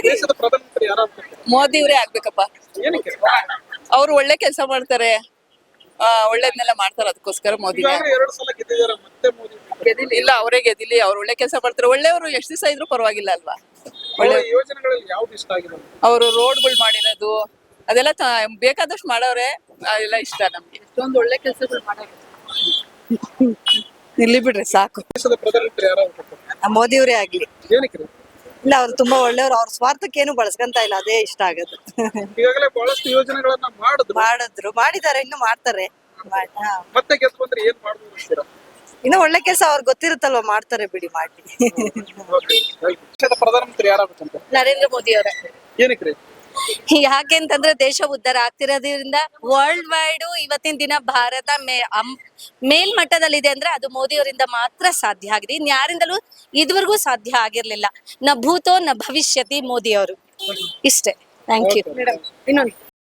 ದೇಶದ ಪ್ರಧಾನಮಂತ್ರಿ ಯಾರಾಗ್ಬೇಕು? ಮೋದಿ ಅವರೇ ಆಗ್ಬೇಕಪ್ಪ. ಏನಕ್ಕೆ? ಅವ್ರು ಒಳ್ಳೆ ಕೆಲಸ ಮಾಡ್ತಾರೆ, ಒಳ್ಳೇದ್ನೆಲ್ಲ ಮಾಡ್ತಾರೆ, ಅದಕ್ಕೋಸ್ಕರ ಮೋದಿನೇ. ಈಗಾಗಲೇ 2 ಸಲ ಗೆದ್ದಿದ್ದಾರೆ, ಮತ್ತೆ ಮೋದಿ ಗೆದಿಲಿ ಇಲ್ಲ, ಅವರೇ ಗೆದಿಲಿ. ಅವ್ರು ಒಳ್ಳೆ ಕೆಲಸ ಮಾಡ್ತಾರೆ. ಒಳ್ಳೆಯವರು ಎಷ್ಟು ದಿವಸ ಇದ್ರು ಪರವಾಗಿಲ್ಲ ಅಲ್ವಾ. ಒಳ್ಳೆ ಯೋಜನೆಗಳಲ್ಲಿ ಯಾವ್ದು ಇಷ್ಟ ಆಗಿದೆ? ಅವರು ರೋಡ್ಗಳು ಮಾಡಿರೋದು ಅದೆಲ್ಲ ಬೇಕಾದಷ್ಟು ಮಾಡವ್ರೆ, ಅದೆಲ್ಲ ಇಷ್ಟ ನಮ್ಗೆ. ಎಷ್ಟೊಂದು ಒಳ್ಳೆ ಕೆಲಸಗಳು ಮಾಡೋರು. ಇಲ್ಲಿ ಬಿಡ್ರಿ ಸಾಕು. ದೇಶದ ಪ್ರಧಾನಮಂತ್ರಿ ಯಾರಾಗ್ಬೇಕು? ಮೋದಿಯವರೇ ಆಗ್ಲಿ. ಏನಕ್ಕೆ? ಇಲ್ಲ, ಅವ್ರು ತುಂಬಾ ಒಳ್ಳೆಯವ್ರು. ಅವ್ರ ಸ್ವಾರ್ಥಕ್ಕೆ ಏನು ಬಳಸ್ಕೊಂತ ಇಲ್ಲ, ಅದೇ ಇಷ್ಟ ಆಗೋದು. ಈಗಾಗಲೇ ಬಹಳಷ್ಟು ಯೋಜನೆಗಳನ್ನ ಮಾಡಿದ್ದಾರೆ, ಇನ್ನು ಮಾಡ್ತಾರೆ. ಮತ್ತೆ ಗೆದ್ದು ಬಂದ್ರೆ ಏನ್ ಮಾಡ್ಬೋದು ಅಂತೀರಾ? ಇನ್ನು ಒಳ್ಳೆ ಕೆಲಸ ಅವ್ರಿಗೆ ಗೊತ್ತಿರುತ್ತಲ್ವಾ, ಮಾಡ್ತಾರೆ ಬಿಡಿ, ಮಾಡಿ. ದೇಶದ ಪ್ರಧಾನಮಂತ್ರಿ ಯಾರಾಗ್ಬೇಕಂತ? ನರೇಂದ್ರ ಮೋದಿ ಅವರೇ. ಏನಕ್ಕೆ? ಯಾಕೆಂತಂದ್ರೆ ದೇಶ ಉದ್ಧಾರ ಆಗ್ತಿರೋದ್ರಿಂದ ವರ್ಲ್ಡ್ ವೈಡ್ ಇವತ್ತಿನ ದಿನ ಭಾರತ ಮೇಲ್ಮಟ್ಟದಲ್ಲಿದೆ ಅಂದ್ರೆ ಅದು ಮೋದಿ ಅವರಿಂದ ಮಾತ್ರ ಸಾಧ್ಯ ಆಗಿದೆ. ಇನ್ಯಾರಿಂದಲೂ ಇದುವರೆಗೂ ಸಾಧ್ಯ ಆಗಿರ್ಲಿಲ್ಲ. ನ ಭೂತೋ ನ ಭವಿಷ್ಯತಿ ಮೋದಿ ಅವರು. ಇಷ್ಟೇ. Thank you. ಇನ್ನೊಂದು